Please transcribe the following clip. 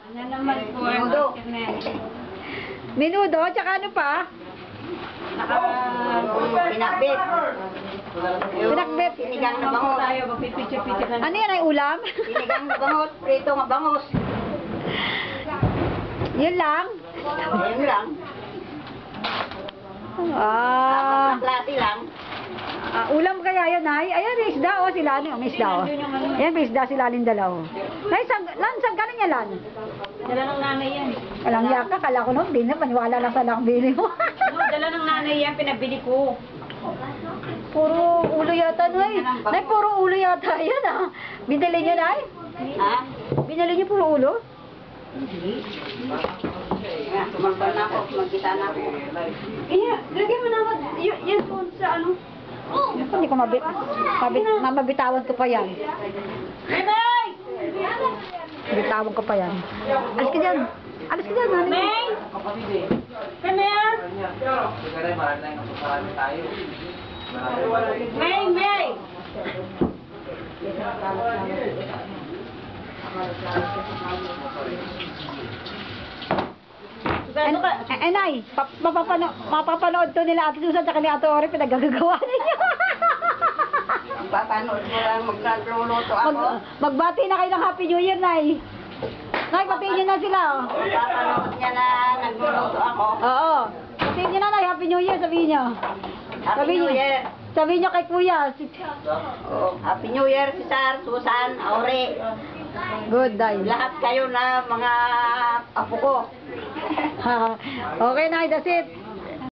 Ano naman po? Menudo. Menudo, tsaka ano pa? Pinakbit. Pinakbit. Sinigang na bangus. Tayo, magpipicture-picture na. Ano yan ay ulam? Sinigang na bangus. Prito nga bangus. Yun lang? Ayun lang. Klase lang. Ulam kaya yan ay? Ayan, may isda o sila. Ano, may isda o. Ayan, may isda sila dalaw. Nay, saan ka na niya, Lan? Dala ng nanay yan. Walang yaka, kala ko nun, di na, paniwala lang sana ang bili mo. No, dala ng nanay yan, pinabili ko. Puro ulo yata, Nay. Nay, puro ulo yata yan, ah. Binili niyo, Nay? Ha? Binili niyo puro ulo? Tumalban na ako. Magkita na ako. Kaya, lagyan mo naman yan doon sa ano. Hindi ko mabitawan ko pa yan. May! Mabitawan ko pa yan. Alis ka dyan. Alis ka dyan, Nanay. May! Come here! May! May! Nay, mapapanood to nila Ate Susan tsaka ni Ate Ori, pinagagagawa ninyo. Papanood mo lang magluluto ako. Magbati na kayo ng Happy New Year, Nay. Nay, patiin nyo na sila. Oh. Papanood niya na nagluluto ako. Oo. Patiin nyo na, Nay. Happy New Year, sabihin nyo. Happy New Year. Sabihin nyo kay Kuya. Oh, Happy New Year, Cesar, Susan, Aure. Good, Day. Lahat kayo na mga apo ko. Okay, Nay, that's it.